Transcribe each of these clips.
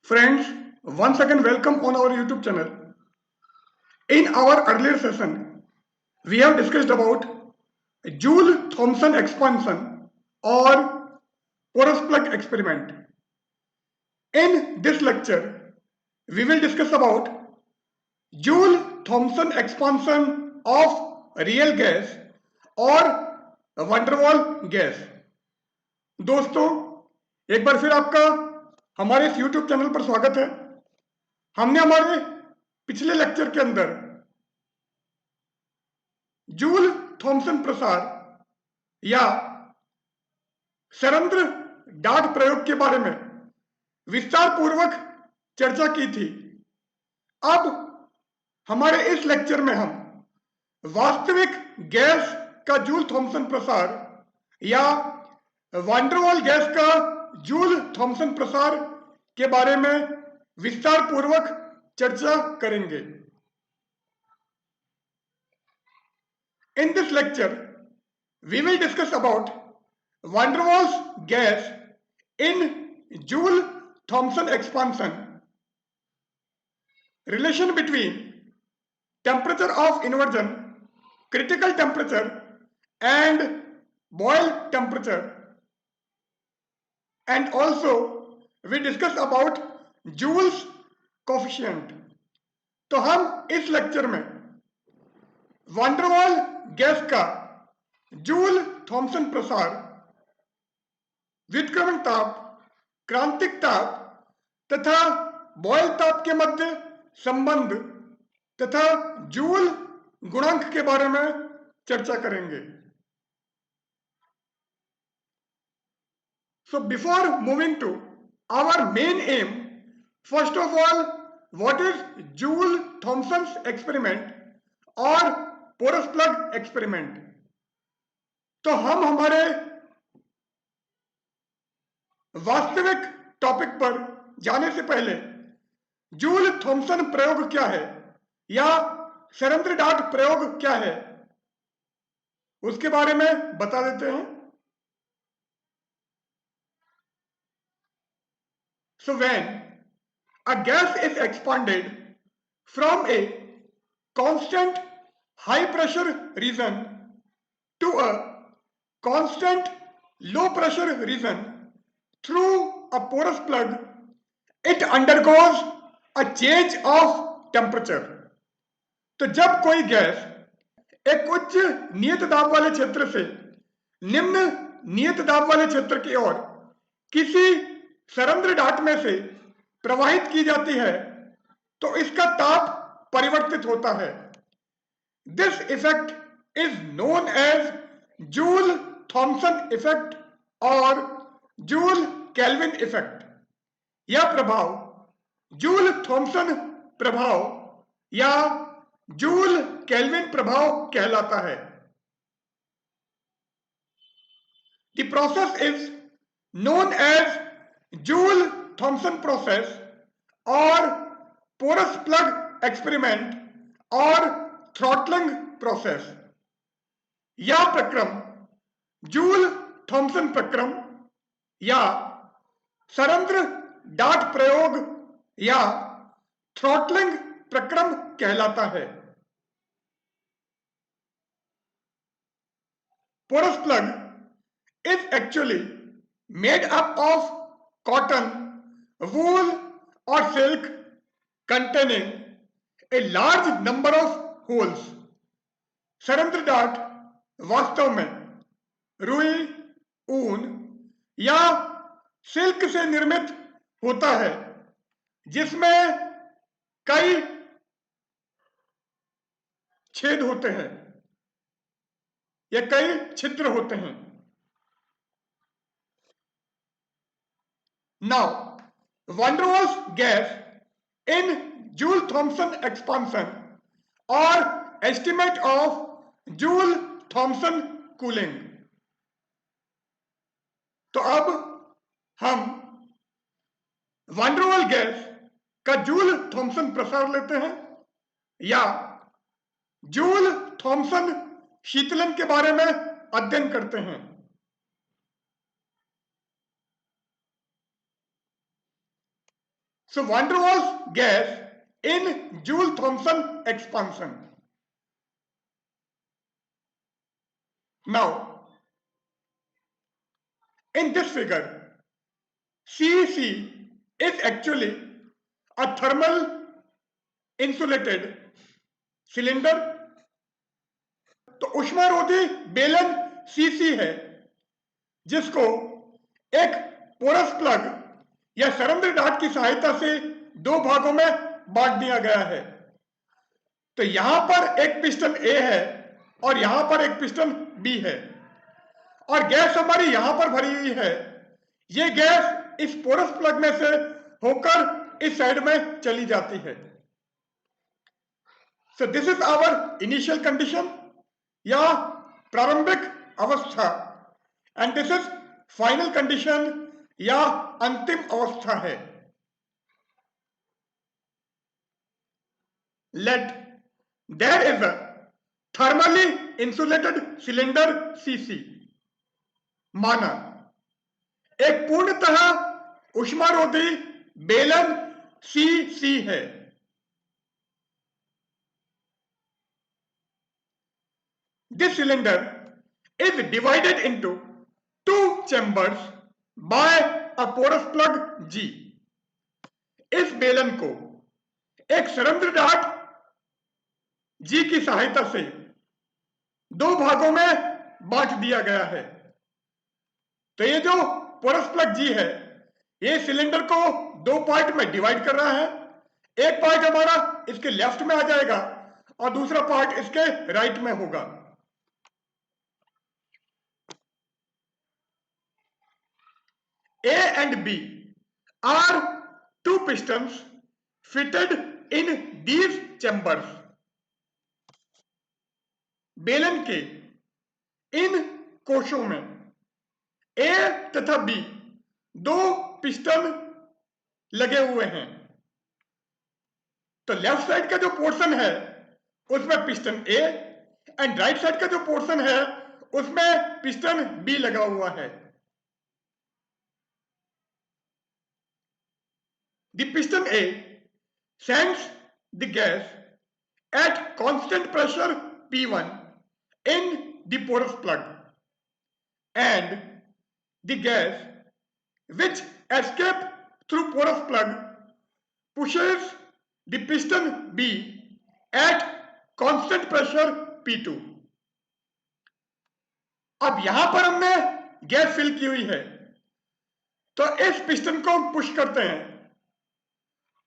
Friends, once again welcome on our YouTube channel. In our earlier session, we have discussed about Joule-Thomson expansion or porous plug experiment. In this lecture, we will discuss about Joule-Thomson expansion of real gas और van der Waal gas. दोस्तों, एक बार फिर आपका हमारे इस YouTube channel पर स्वागत है। हमने हमारे पिछले लेक्चर के अंदर जूल थॉमसन प्रसार या सरंद्र डार्ट प्रयोग के बारे में विस्तार पूर्वक चर्चा की थी। अब हमारे इस लेक्चर में हम वास्तविक गैस का जूल थॉमसन प्रसार या van der Waal गैस का जूल थॉमसन प्रसार के बारे में विस्तार पूर्वक चर्चा करेंगे। In this lecture, we will discuss about van der Waals gas in Joule-Thomson expansion, relation between temperature of inversion, critical temperature and boil temperature, and also we discuss about Joule's coefficient। तो हम इस lecture में van der Waal gas का joule Thompson प्रसार, व्युत्क्रमण ताप, क्रांतिक ताप तथा बॉयल ताप के मध्य संबंध तथा जूल गुणांक के बारे में चर्चा करेंगे। So before moving to our main aim, first of all, what is Joule-Thomson's experiment और porous plug experiment? तो हम हमारे वास्तविक टॉपिक पर जाने से पहले जूल थॉमसन प्रयोग क्या है या सरंद्र डार्ट प्रयोग क्या है उसके बारे में बता देते हैं। So when a gas is expanded from a constant high pressure region to a constant low pressure region through a porous plug, it undergoes a change of temperature। तो जब कोई गैस एक उच्च नियत दाब वाले क्षेत्र से निम्न नियत दाब वाले क्षेत्र की ओर किसी सरंद्र डार्ट में से प्रवाहित की जाती है तो इसका ताप परिवर्तित होता है। This effect is known as Joule Thomson effect और जूल केल्विन इफेक्ट। यह प्रभाव जूल थॉमसन प्रभाव या जूल केल्विन प्रभाव कहलाता है। The process is known as Joule-Thomson process or porous plug experiment और throttling process। यह प्रक्रम जूल थॉमसन प्रक्रम या सरंद्र डार्ट प्रयोग या थ्रॉटलिंग प्रक्रम कहलाता है। Porous plug is actually made up of cotton, wool or silk containing a large number of holes। सरंद्र डार्ट वास्तव में रुई, ऊन या सिल्क से निर्मित होता है जिसमें कई छेद होते हैं या कई छिद्र होते हैं। Now, van der Waals gas in Joule-Thomson expansion or estimate of Joule-Thomson cooling। तो अब हम van der Waal गैस का जूल थॉमसन प्रसार लेते हैं या जूल थॉमसन शीतलन के बारे में अध्ययन करते हैं। So van der Waals gas in Joule-Thomson expansion. Now, in this figure, CEC is actually a thermal insulated cylinder. तो ऊष्मारोधी बेलन सीसी है जिसको एक पोरस प्लग या सरंध्र डाट की सहायता से दो भागों में बांट दिया गया है। तो यहां पर एक पिस्टन ए है और यहां पर एक पिस्टन बी है और गैस हमारी यहां पर भरी हुई है। ये गैस इस पोरस प्लग में से होकर इस साइड में चली जाती है। So this is our initial condition या प्रारंभिक अवस्था and this is final condition या अंतिम अवस्था है। Let there is a thermally insulated cylinder CC. माना एक पूर्णतः ऊष्मारोधी बेलन सीसी है। This cylinder is divided into two chambers by a porous plug G. इस बेलन को एक सरंध्र डाट G की सहायता से दो भागों में बांट दिया गया है। तो ये जो पोरस प्लग G है ये सिलेंडर को दो पार्ट में डिवाइड कर रहा है। एक पार्ट हमारा इसके लेफ्ट में आ जाएगा और दूसरा पार्ट इसके राइट में होगा। A and B are two pistons fitted in these chambers. बेलन के इन कोशों में A तथा B दो पिस्टन लगे हुए हैं। तो लेफ्ट साइड का जो पोर्शन है उसमें piston A and right side का जो पोर्शन है उसमें पिस्टन B लगा हुआ है। The piston A sends the gas at constant pressure P1 in the porous plug and the gas which escape through porous plug pushes the piston B at constant pressure P2। अब यहां पर हमने gas fill की हुई है तो इस piston को हम पुश करते हैं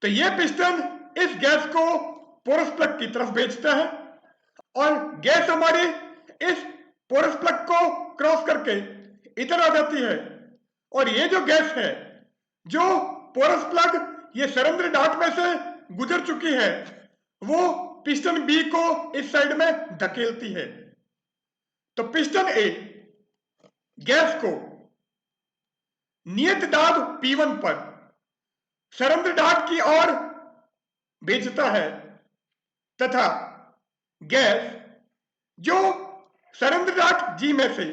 तो यह पिस्टन इस गैस को पोरस प्लग की तरफ भेजता है और गैस हमारी इस पोरस प्लग को क्रॉस करके इधर आ जाती है और ये जो गैस है जो पोरस प्लग ये सरंध्र डाट में से गुजर चुकी है वो पिस्टन बी को इस साइड में धकेलती है। तो पिस्टन ए गैस को नियत दाब P1 पर सरंध्र डाट की ओर भेजता है तथा गैस जो सरंध्र डाट G में से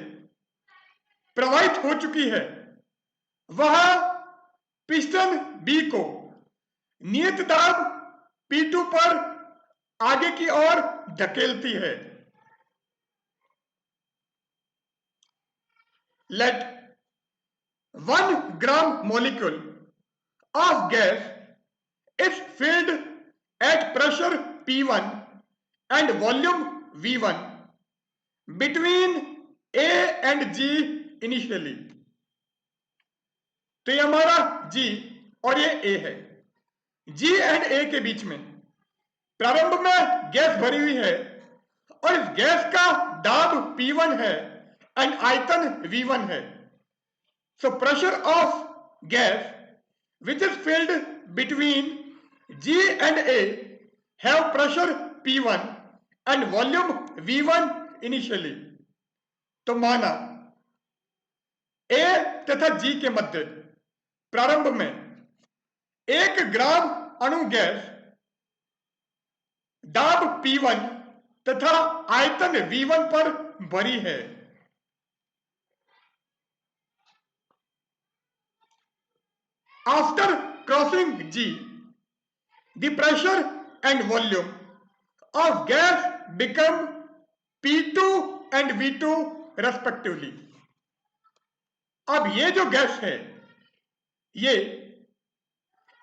प्रवाहित हो चुकी है वह पिस्टन B को नियत दाब P2 पर आगे की ओर धकेलती है। Let 1 gram molecule of gas is filled at pressure P1 and volume V1 between A and G initially। तो ये हमारा G और ये A है। G एंड A के बीच में प्रारंभ में गैस भरी हुई है और इस गैस का दाब P1 है एंड आयतन V1 है। So pressure of gas which is filled between G and A have pressure P1 and volume V1 initially। तो माना A तथा G के मध्य प्रारंभ में 1 ग्राम अणु गैस दाब P1 तथा आयतन V1 पर भरी है। After crossing G, the pressure and volume of gas become P2 and V2 respectively. अब ये जो गैस है ये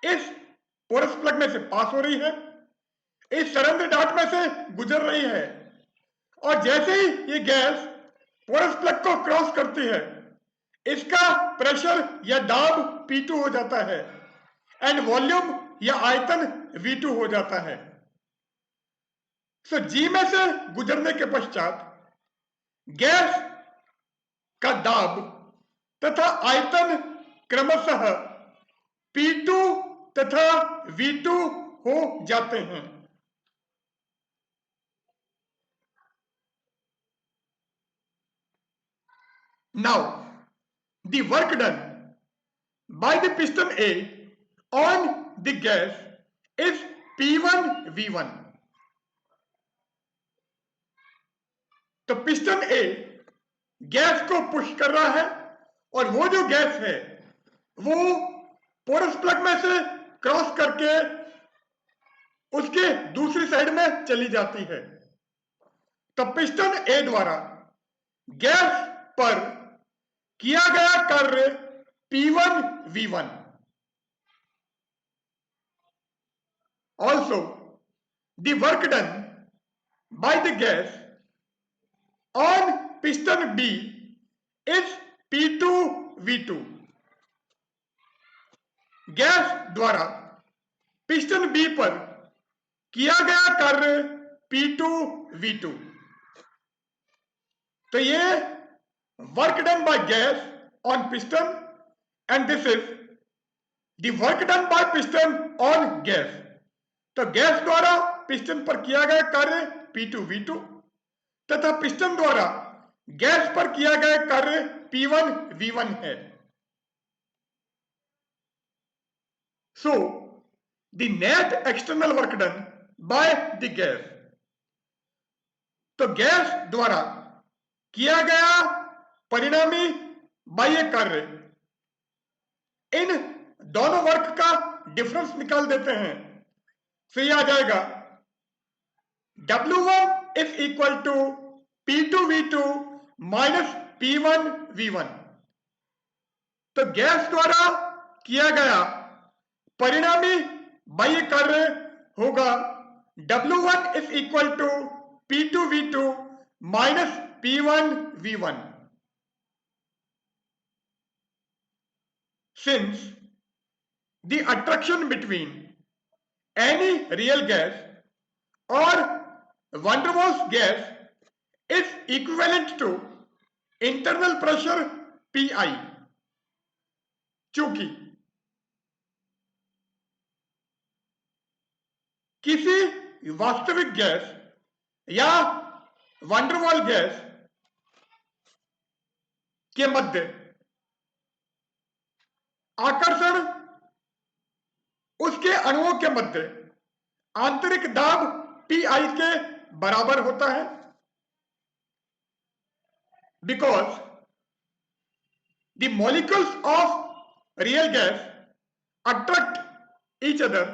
इस पोरस प्लग में से पास हो रही है, इस सरंध्र डाट में से गुजर रही है, और जैसे ही ये गैस पोरस प्लग को क्रॉस करती है इसका प्रेशर या दाब P2 हो जाता है एंड वॉल्यूम या आयतन V2 हो जाता है। सो G में से गुजरने के पश्चात गैस का दाब तथा आयतन क्रमशः P2 तथा V2 हो जाते हैं। Now, the work done by the piston A on the gas is P1 V1. तो पिस्टन ए गैस को पुश कर रहा है और वो जो गैस है वो पोरस प्लग में से क्रॉस करके उसके दूसरी साइड में चली जाती है। तो पिस्टन ए द्वारा गैस पर किया गया कार्य P1 V1। Also, the work done by the gas on piston B is P2 V2। Gas द्वारा पिस्टन बी पर किया गया कार्य P2 V2। तो ये work done by gas on piston and this is the work done bye piston on gas. तो gas द्वारा piston पर किया गया कार्य P2 V2 तथा पिस्टन द्वारा गैस पर किया गया कार्य P1 V1 है। So the net external work done by the gas. तो गैस द्वारा किया गया परिणामी बाह्य कार्य, इन दोनों वर्क का डिफरेंस निकाल देते हैं। तो ये आ जाएगा W1 is equal to P2 V2 minus P1 V1। तो गैस द्वारा किया गया परिणामी बाह्य कार्य होगा W1 is equal to P2 V2 minus P1 V1। Since the attraction between any real gas or van der Waals gas is equivalent to internal pressure Pi, चूंकि किसी वास्तविक गैस या van der Waals गैस के मध्य आकर्षण उसके अणुओं के मध्य आंतरिक दाब Pi के बराबर होता है, because the molecules of real gas attract each other.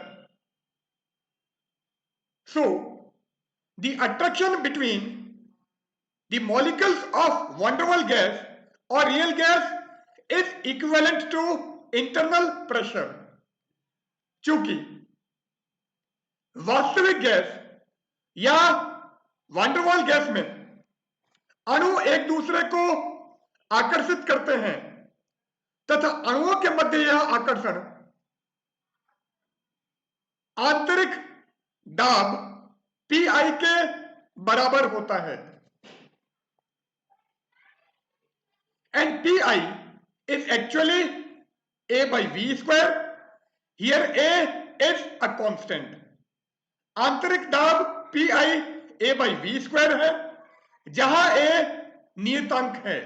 So the attraction between the molecules of van der Waals gas or real gas is equivalent to internal pressure। चूंकि वास्तविक गैस या van der Waals गैस में अणु एक दूसरे को आकर्षित करते हैं तथा अणुओं के मध्य यह आकर्षण आंतरिक दाब Pi के बराबर होता है। And Pi is actually A by V square। Here A is a constant। आंतरिक दाब Pi A by V square है जहां A नियतांक है।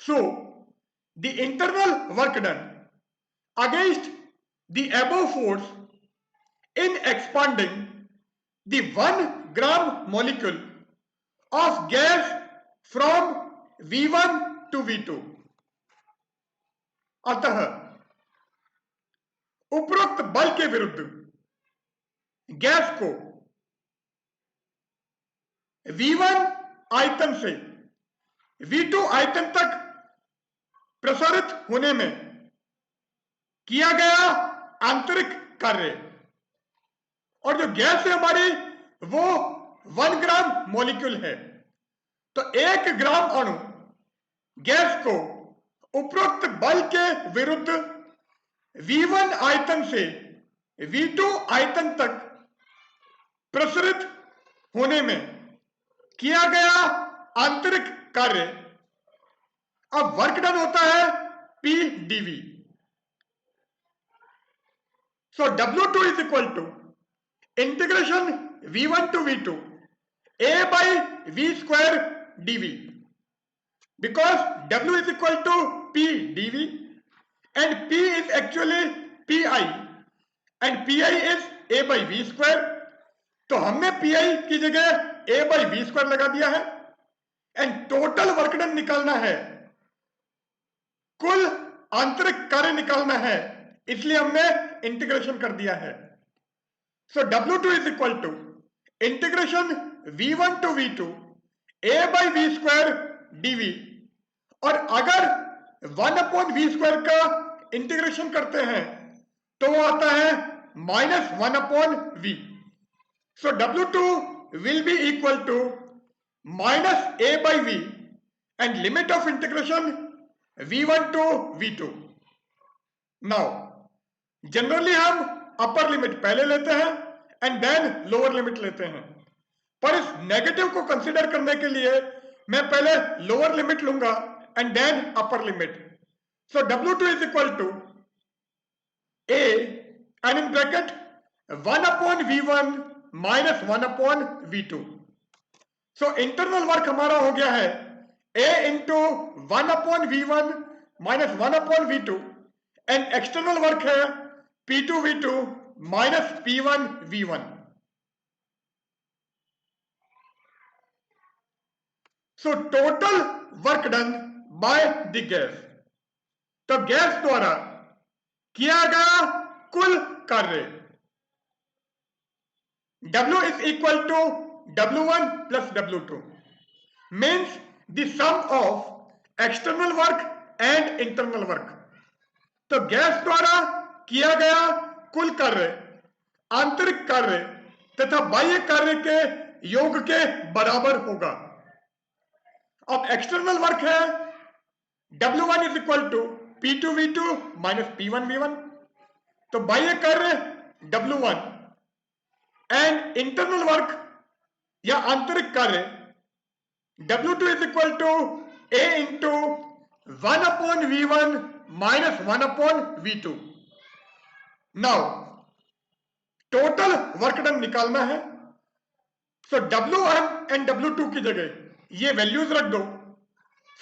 So the internal work done against the above force in expanding the 1 gram molecule of gas from V1 to V2 अतः उपरोक्त बल के विरुद्ध गैस को V1 आयतन से V2 आयतन तक प्रसारित होने में किया गया आंतरिक कार्य, और जो गैस है हमारी वो 1 ग्राम मॉलिक्यूल है, तो 1 ग्राम अणु गैस को उपरोक्त बल के विरुद्ध V1 आयतन से V2 आयतन तक प्रसारित होने में किया गया आंतरिक कार्य। अब वर्क डन होता है P dV। So W2 is equal to integration V1 to V2 A by V square dV, because W is equal to P dV and P is actually PI and PI is A by V square। तो हमने PI की जगह A by V square लगा दिया है and total work done निकालना है, कुल आंतरिक कार्य निकालना है, इसलिए हमने इंटीग्रेशन कर दिया है। So W2 is equal to integration V1 to V2 A by V square dV, और अगर 1/v² का इंटीग्रेशन करते हैं तो वो आता है -1/v। So W2 will be equal to -a by v and limit of integration V1 to V2। Now generally हम अपर लिमिट पहले लेते हैं एंड देन लोअर लिमिट लेते हैं, पर इस नेगेटिव को कंसिडर करने के लिए मैं पहले लोअर लिमिट लूंगा and then upper limit. So W2 is equal to A and in bracket 1/v1 minus 1/v2। So internal work हमारा हो गया है A into 1/v1 minus 1/v2 and external work है P2v2 minus P1v1। So total work done by the gas, तो gas द्वारा किया गया कुल कार्य W is equal to W1 plus W2 means the sum of external work and internal work। तो gas द्वारा किया गया कुल कार्य आंतरिक कार्य तथा बाह्य कार्य के योग के बराबर होगा। अब एक्सटर्नल वर्क है W1 is equal to P2v2 minus P1v1, तो बाह्य कार्य W1 एंड इंटरनल वर्क या आंतरिक कार्य W2 is equal to A into 1/v1 minus 1/v2। Now total work done निकालना है, सो W1 एंड W2 की जगह ये वैल्यूज रख दो।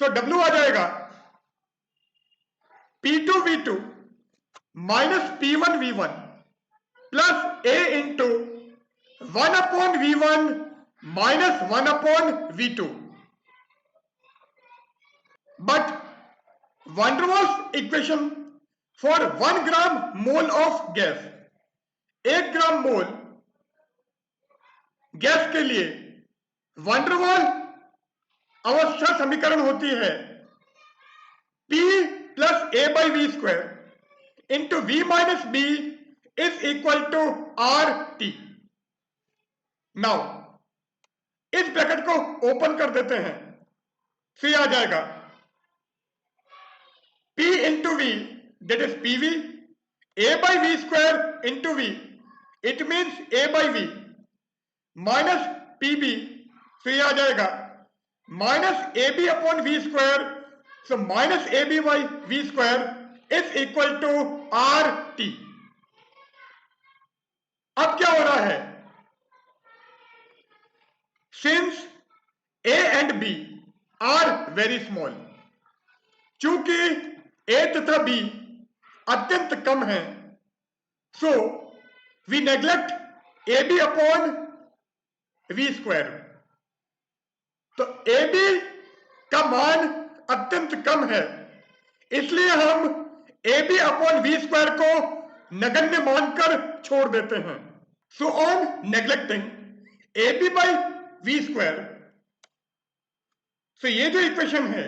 सो W आ जाएगा P2v2 minus P1v1 plus A into 1/v1 minus 1/v2। But van der Waals equation for 1 gram mole of gas, 1 gram mole gas के लिए van der Waals अवस्था समीकरण होती है P plus A by V square into V minus B is equal to RT। Now इस bracket को open कर देते हैं, फिर आ जाएगा P into V that is PV, A by V square into V it means A by V minus PB, फिर आ जाएगा minus AB upon V square, so minus AB by V square is equal to RT। अब क्या हो रहा है, since A and B are very small, चूंकि A तथा B अत्यंत कम है, so we neglect AB upon V square। तो AB का मान अत्यंत कम है, इसलिए हम A B upon V square को नगण्य मानकर छोड़ देते हैं। So on neglecting A B by V square, so ये जो इक्वेशन है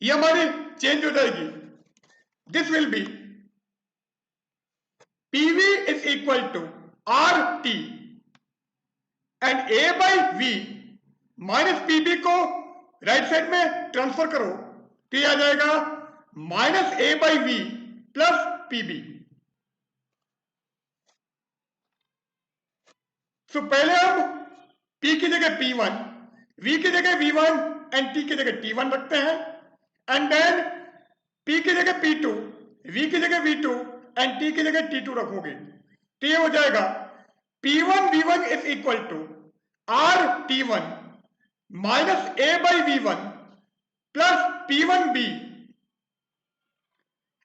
ये हमारी चेंज हो जाएगी। This will be PV is equal to RT and A by V minus PB को राइट साइड में ट्रांसफर करो तो ये आ जाएगा minus A by V plus PB। So पहले हम P की जगह P1, V की जगह V1 एंड T की जगह T1 रखते हैं, एंड देन P की जगह P2, V की जगह V2 एंड T की जगह T2 रखोगे तो ये हो जाएगा P1 V1 is equal to R T1 minus A by V1 plus P1 B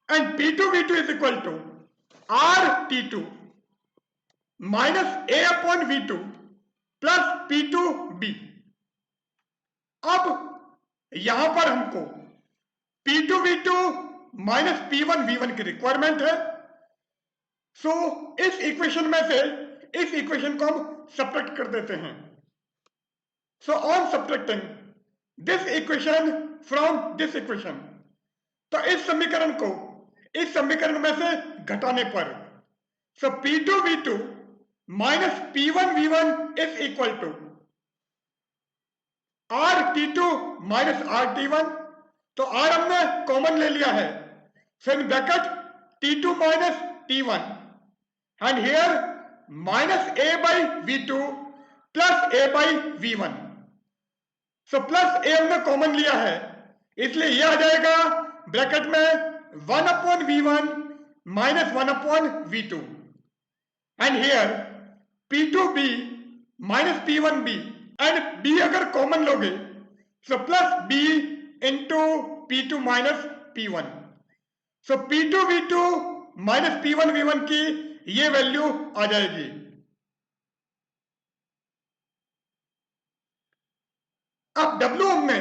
and P2 V2 is equal to R T2 minus A upon V2 plus P2 B। अब यहां पर हमको P2 V2 minus P1 V1 की requirement है। सो इस equation में से इस इक्वेशन को हम सब्ट्रैक्ट कर देते हैं। So on subtracting this equation from this equation, तो इस समीकरण को इस समीकरण में से घटाने पर so P2 V2 minus P1 V1 is equal to R T2 minus R T1, तो R हमने कॉमन ले लिया है, so in bracket T2 minus T1 and here minus A by V2 plus A by V1। So plus A हमने common लिया है इसलिए यह आ जाएगा ब्रैकेट में 1 upon V1 minus 1 upon V2 and here P2B minus P1B and B अगर common लोगे so plus B into P2 minus P1, सो P2 V2 minus P1 V1 की ये वैल्यू आ जाएगी। अब W हमने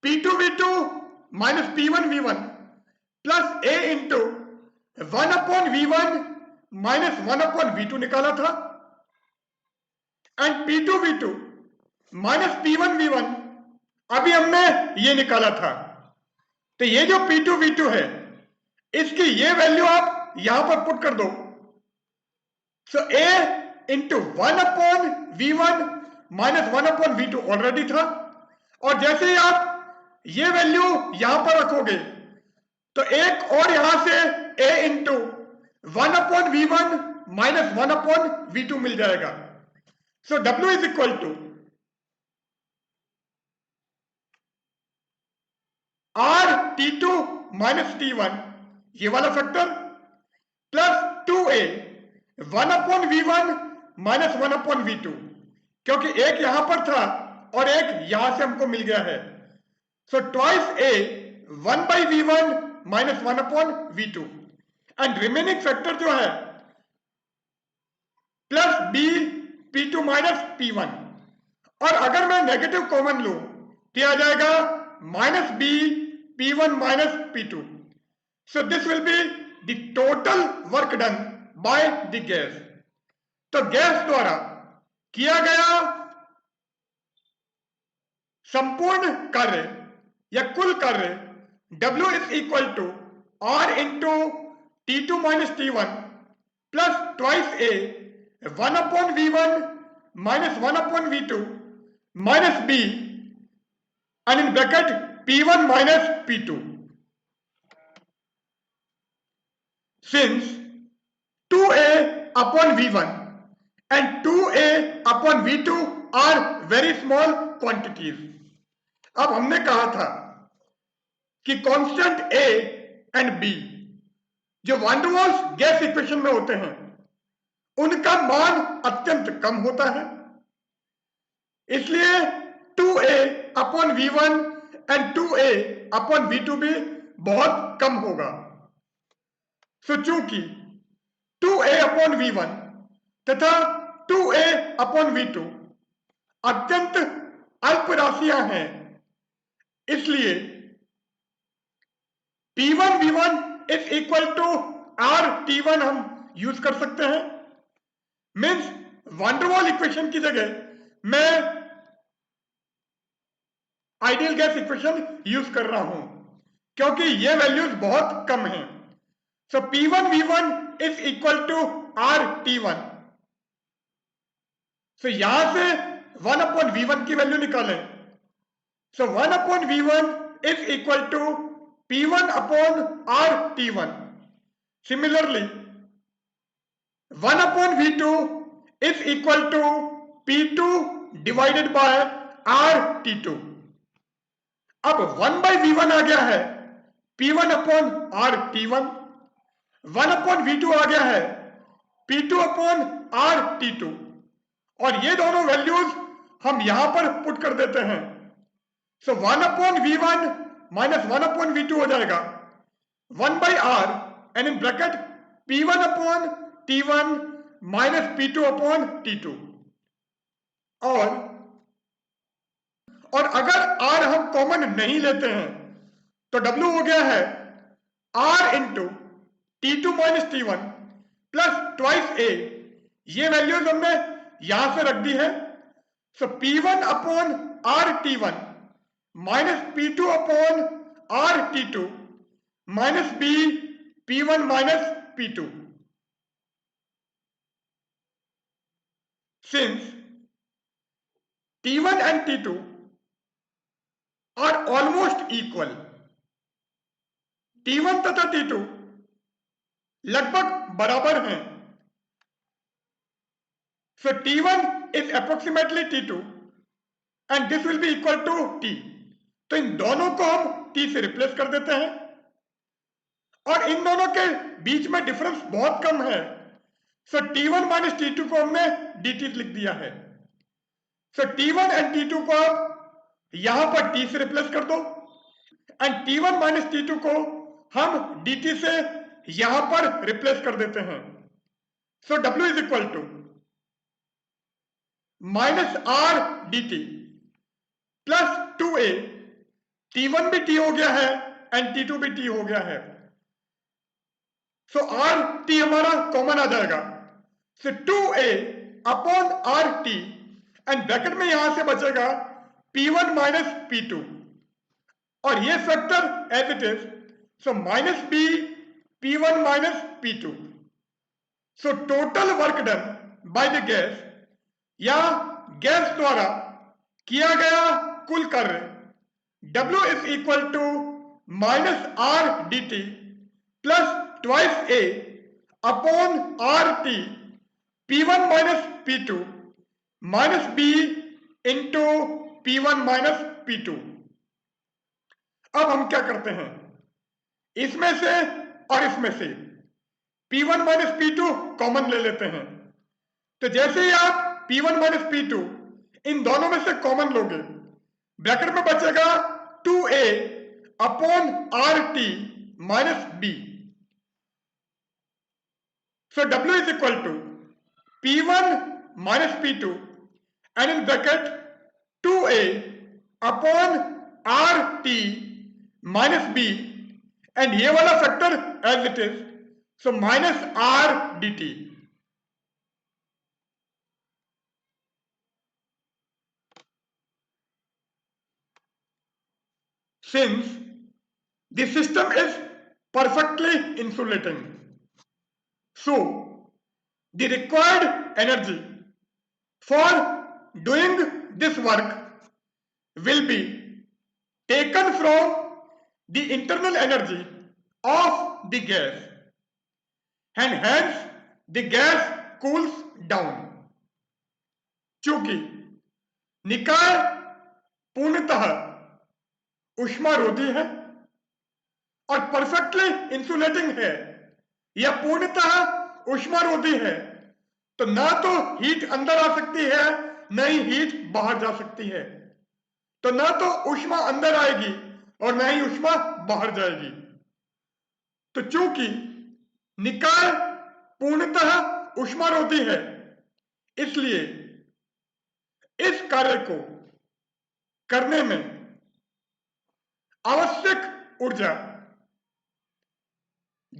P2 V2 minus P1 V1 plus A into 1 upon V1 minus 1 upon V2 निकाला था, and P2 V2 minus P1 V1 अभी हमने ये निकाला था। तो ये जो P2 V2 है इसकी ये वैल्यू आप यहां पर पुट कर दो। सो A into 1 upon V1 minus 1 upon V2 already था, और जैसे ही आप ये वैल्यू यहां पर रखोगे तो एक और यहां से A into 1 upon V1 minus 1 upon V2 मिल जाएगा। So W is equal to R T2 minus T1 ये वाला factor plus 2A 1 upon V1 minus 1 upon V2, क्योंकि एक यहां पर था और एक यहां से हमको मिल गया है। So twice A 1 by V1 minus 1 upon V2 and remaining factor जो है plus B P2 minus P1, और अगर मैं नेगेटिव कॉमन लूं तो आ जाएगा minus B P1 minus P2। So this will be the total work done by the gas. तो गैस द्वारा किया गया संपूर्ण कार्य या कुल कार्य W is equal to R into T2 minus T1 plus twice A 1 upon V1 minus 1 upon V2 minus B and in bracket P1 minus P2. Since 2A upon V1 and 2A upon V2 are very small quantities. अब हमने कहा था कि constant A and B जो van der Waals gas equation में होते हैं उनका मान अत्यंत कम होता है, इसलिए 2A upon V1 and 2A upon V2 भी बहुत कम होगा। सो चूंकि 2A अपॉन V1 तथा 2A अपॉन V2 अत्यंत अल्प राशियां हैं, इसलिए P1 V1 is equal to R T one हम यूज कर सकते हैं। मीन्स वैन डर वाल इक्वेशन की जगह मैं आइडियल गैस इक्वेशन यूज कर रहा हूं क्योंकि ये वैल्यूज बहुत कम हैं। So P1V1 is equal to R T one. So यहां से 1/V1 की वैल्यू निकालें। सो 1/V1 is equal to P1 upon RT1. Similarly, 1/V2 is equal to P2 divided by RT2. अब 1/V1 आ गया है P1 upon RT1, 1/V2 आ गया है P2 upon RT2, और ये दोनों वैल्यूज हम यहां पर पुट कर देते हैं। सो 1/V1 माइनस 1/V2 हो जाएगा 1/R and in bracket P1/T1 minus P2/T2। और अगर R हम कॉमन नहीं लेते हैं तो W हो गया है R into T2 minus T1 plus twice A। ये वैल्यूज हमने यहां से रख दी है। सो P1/RT1 minus P2/RT2 minus B P1 minus P2। Since T1 and T2 are almost equal, T1 तथा T2 लगभग बराबर हैं। So T1 is approximately T2 and this will be equal to T। तो इन दोनों को हम T से रिप्लेस कर देते हैं और इन दोनों के बीच में डिफरेंस बहुत कम है। सो T1 माइनस T2 को हमने dt लिख दिया है। सो T1 एंड T2 को आप यहां पर T से रिप्लेस कर दो एंड T1 माइनस T2 को हम dt से यहां पर रिप्लेस कर देते हैं। So W is equal to minus R dt plus 2A। T1 भी T हो गया है एंड T2 भी T हो गया है। सो आर टी हमारा कॉमन आ जाएगा। So 2A upon R T and bracket में यहां से बचेगा P1 माइनस P2 और ये factor as it is. So minus B P1 minus P2। So total work done by the gas या गैस द्वारा किया गया कुल कार्य W is equal to minus R dt plus twice A upon RT P1 minus P2 minus B into P1 minus P2। अब हम क्या करते हैं, इसमें से और इसमें से P1 माइनस P2 कॉमन ले लेते हैं। तो जैसे ही आप P1 माइनस P2 इन दोनों में से कॉमन लोगे, ब्रैकेट में बचेगा 2A upon RT minus B। So W is equal to P1 minus P2 and in bracket 2A upon RT minus B and ये वाला factor as it is, so minus R dt। Since the system is perfectly insulating, so the required energy for doing this work will be taken from the internal energy of the gas and hence the gas cools down। चूंकि निकाय पूर्णतः ऊष्मारोधी है और perfectly insulating है या पूर्णतः ऊष्मारोधी है, तो ना तो हीट अंदर आ सकती है न ही हीट बाहर जा सकती है। तो ना तो ऊष्मा अंदर आएगी और न ही ऊष्मा बाहर जाएगी। तो चूंकि निकाय पूर्णतः ऊष्मारोधी है, इसलिए इस कार्य को करने में आवश्यक ऊर्जा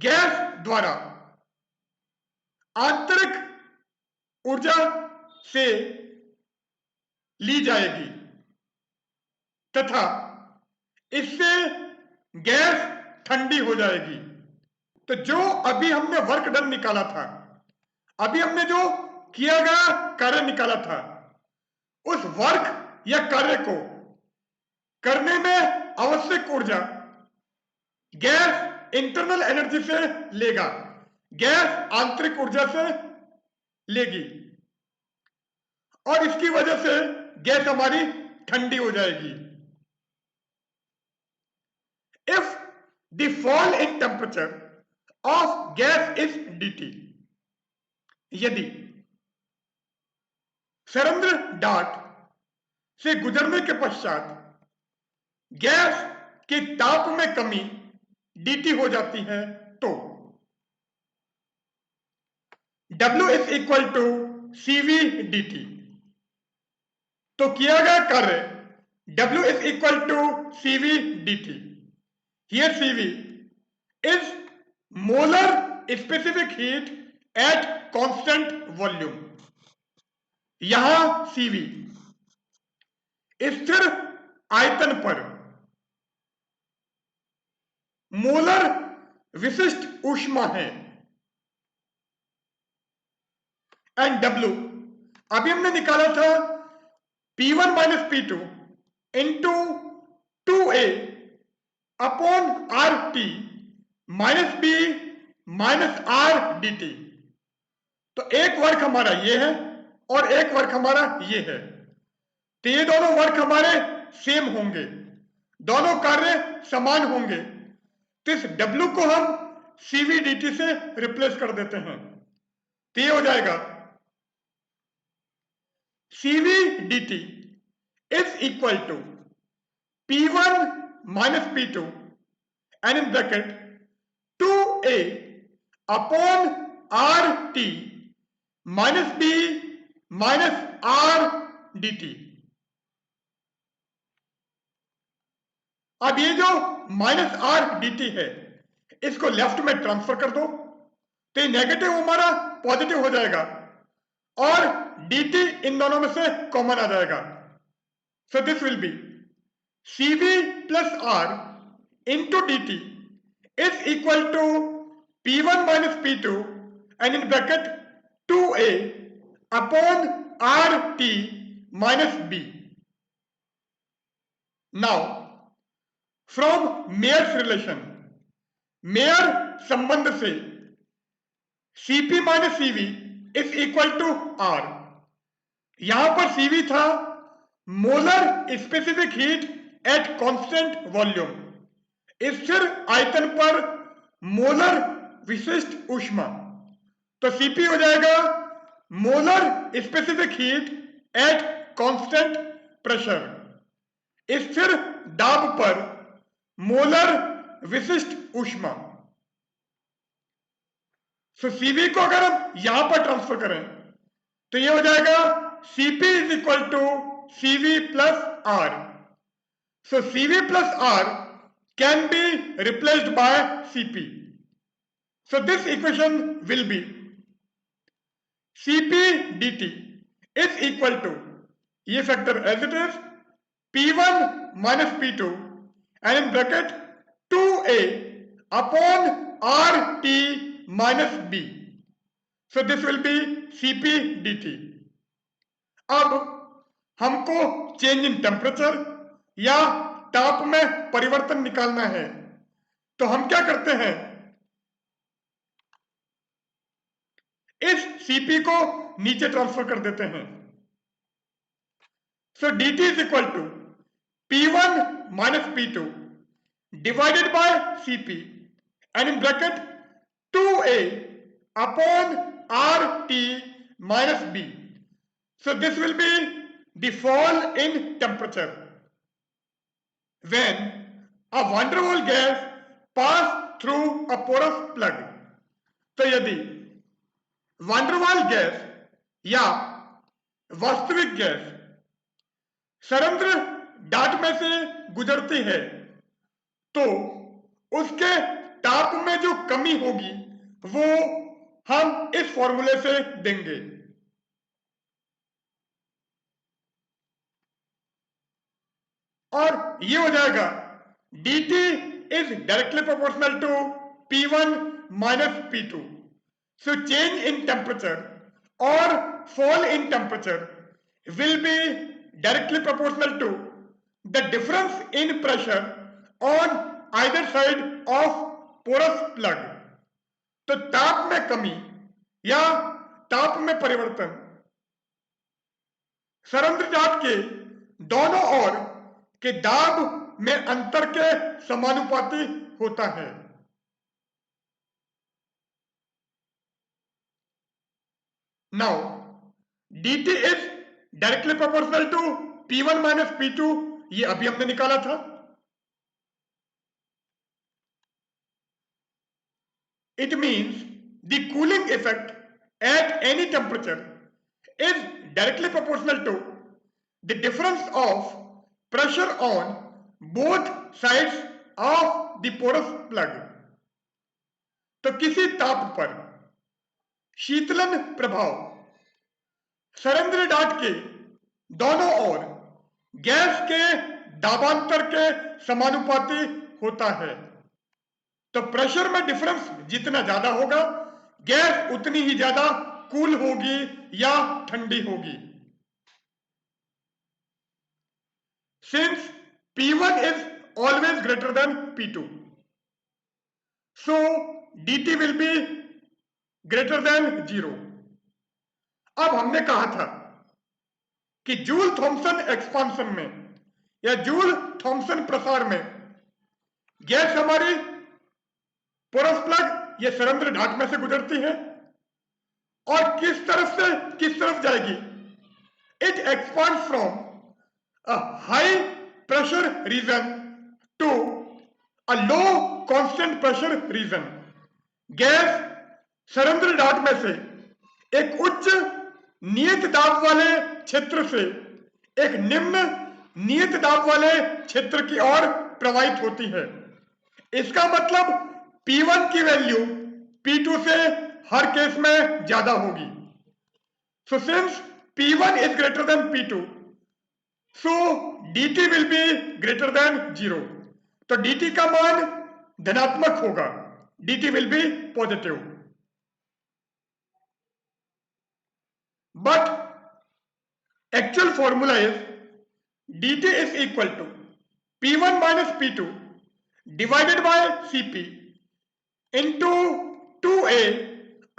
गैस द्वारा आंतरिक ऊर्जा से ली जाएगी तथा इससे गैस ठंडी हो जाएगी। तो जो अभी हमने वर्क डन निकाला था, अभी हमने जो किया गया कार्य निकाला था, उस वर्क या कार्य को करने में आवश्यक ऊर्जा गैस इंटरनल एनर्जी से लेगा, गैस आंतरिक ऊर्जा से लेगी और इसकी वजह से गैस हमारी ठंडी हो जाएगी। If the fall in temperature of gas is dt, यदि सरेंद्र डाट से गुजरने के पश्चात गैस के ताप में कमी dt हो जाती है तो W is equal to CV dt। तो किया गया कार्य W is equal to CV dt। Here CV is molar specific heat at constant volume। यहां CV स्थिर आयतन पर मोलर विशिष्ट ऊष्मा है। एंड W अभी हमने निकाला था P1 minus P2 into 2A upon RT minus B minus R dt। तो एक वर्क हमारा ये है और एक वर्क हमारा ये है, तो ये दोनों वर्क हमारे सेम होंगे, दोनों कार्य समान होंगे, तो इस W को हम CV dt से रिप्लेस कर देते हैं। तो ये हो जाएगा CV dt is equal to P1 minus P2 and in bracket 2A upon RT minus B minus R dt। अब ये जो माइनस R dt है इसको लेफ्ट में ट्रांसफर कर दो, तो ये नेगेटिव हमारा पॉजिटिव हो जाएगा और dt इन दोनों में से कॉमन आ जाएगा। So this will be CV plus R into dt is equal to P1 minus P2 and in bracket 2A upon RT minus B। Now from Mayer's relation, Mayer संबंध से CP minus CV is equal to R। यहां पर CV था molar specific heat at constant volume, स्थिर आयतन पर molar विशिष्ट ऊष्मा, तो CP हो जाएगा molar specific heat at constant pressure, स्थिर दाब पर मोलर विशिष्ट ऊष्मा। सो CV को अगर हम यहां पर ट्रांसफर करें तो ये हो जाएगा CP is equal to CV plus R। So CV plus R can be replaced by CP। So this equation will be CP dt is equal to, ये factor as it is, P1 minus P2 and in bracket 2A upon RT minus B। So this will be CP dt। अब हमको change in temperature या ताप में परिवर्तन निकालना है, तो हम क्या करते हैं, इस CP को नीचे ट्रांसफर कर देते हैं। So dt is equal to P1 minus P2 divided by CP and in bracket 2A upon RT minus B। So this will be the fall in temperature when a van der Waals gas pass through a porous plug। तो यदि van der Waals gas या वास्तविक gas Surendra dot में से गुजरती है तो उसके ताप में जो कमी होगी वो हम इस फॉर्मूले से देंगे। और ये हो जाएगा dt is directly proportional to P1 minus P2. So change in temperature or fall in temperature will be directly proportional to the difference in pressure on either side of porous plug. तो ताप में कमी या ताप में परिवर्तन सरंध्र जात के दोनों ओर के दाब में अंतर के समानुपाती होता है। Now dt is directly proportional to P1 minus P2, ये अभी हमने निकाला था। It means the cooling effect at any temperature is directly proportional to the difference of pressure on both sides of the porous plug. तो किसी ताप पर शीतलन प्रभाव सरंध्र डाट के दोनों ओर गैस के दाबांतर के समानुपाती होता है। तो प्रेशर में डिफरेंस जितना ज्यादा होगा गैस उतनी ही ज्यादा कूल होगी या ठंडी होगी। Since P1 is always greater than P2, so dt will be greater than 0. अब हमने कहा था कि जूल थॉमसन एक्सपांशन में या जूल थॉमसन प्रसार में गैस हमारी पोरस प्लग या सरंध्र ढाक में से गुजरती है और किस तरफ से किस तरफ जाएगी। It expand from a high pressure region to a low constant pressure region. Gas सरंध्र ढाक में से एक उच्च नियत दाब वाले क्षेत्र से एक निम्न नियत दाब वाले क्षेत्र की ओर प्रवाहित होती है। इसका मतलब P1 की वैल्यू P2 से हर केस में ज्यादा होगी। So since P1 is greater than P2, so dt will be greater than 0. तो dt का मान धनात्मक होगा, dt will be positive. But actual formula is dt is equal to P1 minus P2 divided by Cp into 2a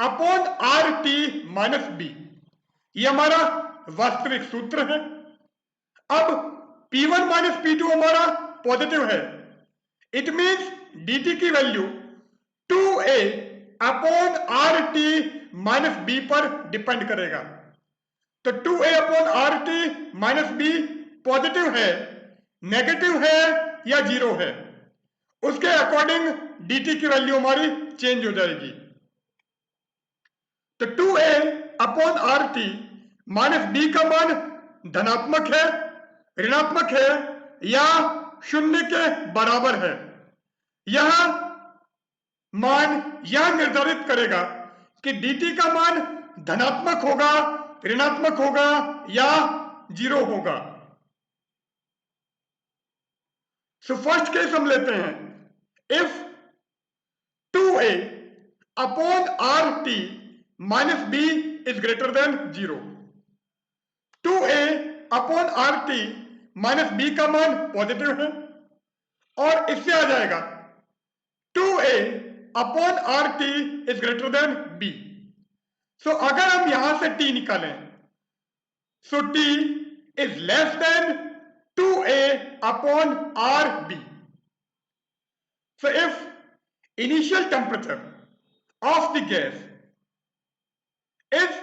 upon RT minus B। ये हमारा वास्तविक सूत्र है। अब P1 माइनस P2 हमारा पॉजिटिव है। इट मीन्स dt की value 2a upon RT minus B पर डिपेंड करेगा। तो 2a upon RT minus B positive है, नेगेटिव है या जीरो है, उसके अकॉर्डिंग dt की वैल्यू हमारी चेंज हो जाएगी। तो 2a upon RT minus B का मान धनात्मक है, ऋणात्मक है या शून्य के बराबर है। यह मान यह निर्धारित करेगा कि dt का मान धनात्मक होगा, ऋणात्मक होगा या जीरो होगा। सो फर्स्ट केस हम लेते हैं। If 2a upon RT minus B is greater than 0, 2a upon RT minus B का मान पॉजिटिव है और इससे आ जाएगा 2a upon RT is greater than B। सो अगर हम यहां से t निकालें, सो t is less then 2a upon RB. So if initial temperature of the gas is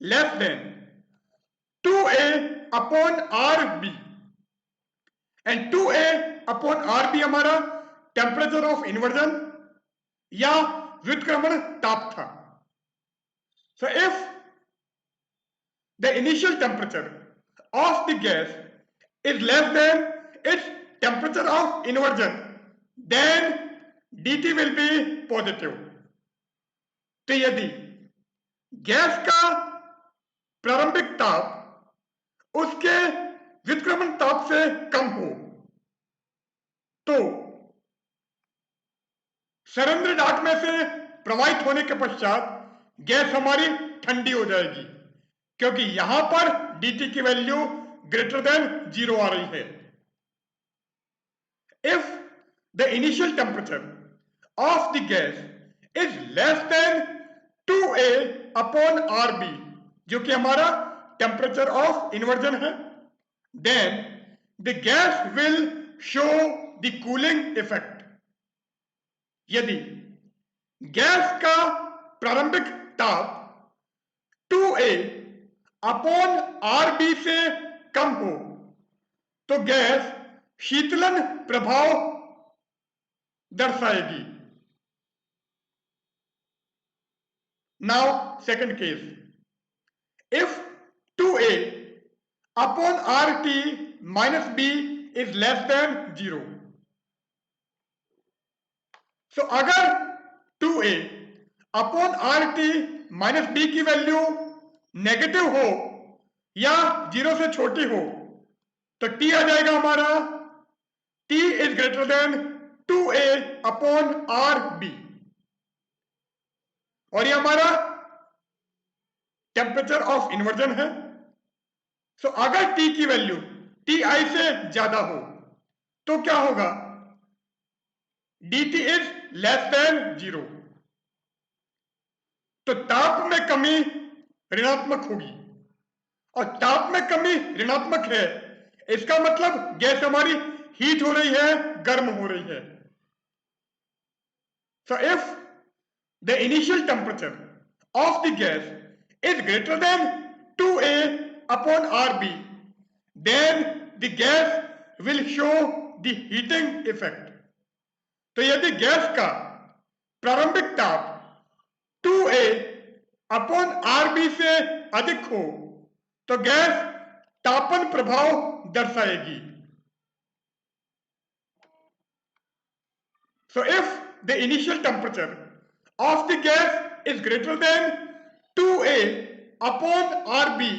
less than 2a upon RB and 2a upon RB हमारा temperature of inversion या व्युत्क्रमण ताप था। So if the initial temperature of the gas is less than its temperature of inversion, then dt will be positive. तो यदि gas का प्रारंभिक ताप उसके व्युत्क्रमण ताप से कम हो तो सरेंद्र डाट में से प्रवाहित होने के पश्चात गैस हमारी ठंडी हो जाएगी, क्योंकि यहां पर dt की वैल्यू ग्रेटर देन 0 आ रही है। If the initial temperature of the gas is less than 2A upon RB, जो कि हमारा टेम्परेचर ऑफ इन्वर्जन है, then the gas will show the cooling effect। यदि गैस का प्रारंभिक ताप 2A अपॉन RB से कम हो तो गैस शीतलन प्रभाव दर्शाएगी। Now second case, if 2A upon RT minus B is less than 0। So अगर 2A upon RT minus B की वैल्यू नेगेटिव हो या 0 से छोटी हो तो T आ जाएगा हमारा T is greater than 2A upon RB, और ये हमारा टेम्परेचर ऑफ इन्वर्जन है। सो अगर T की वैल्यू Ti से ज्यादा हो तो क्या होगा, dt इज लेस देन 0, तो ताप में कमी ऋणात्मक होगी, और ताप में कमी ऋणात्मक है इसका मतलब गैस हमारी हीट हो रही है, गर्म हो रही है। So if the initial temperature of the gas is greater than 2A upon RB, then the gas will show the heating effect। तो यदि गैस का प्रारंभिक ताप 2A अपॉन RB से अधिक हो तो गैस तापन प्रभाव दर्शाएगी। So if the initial temperature of the gas is greater than 2A upon RB,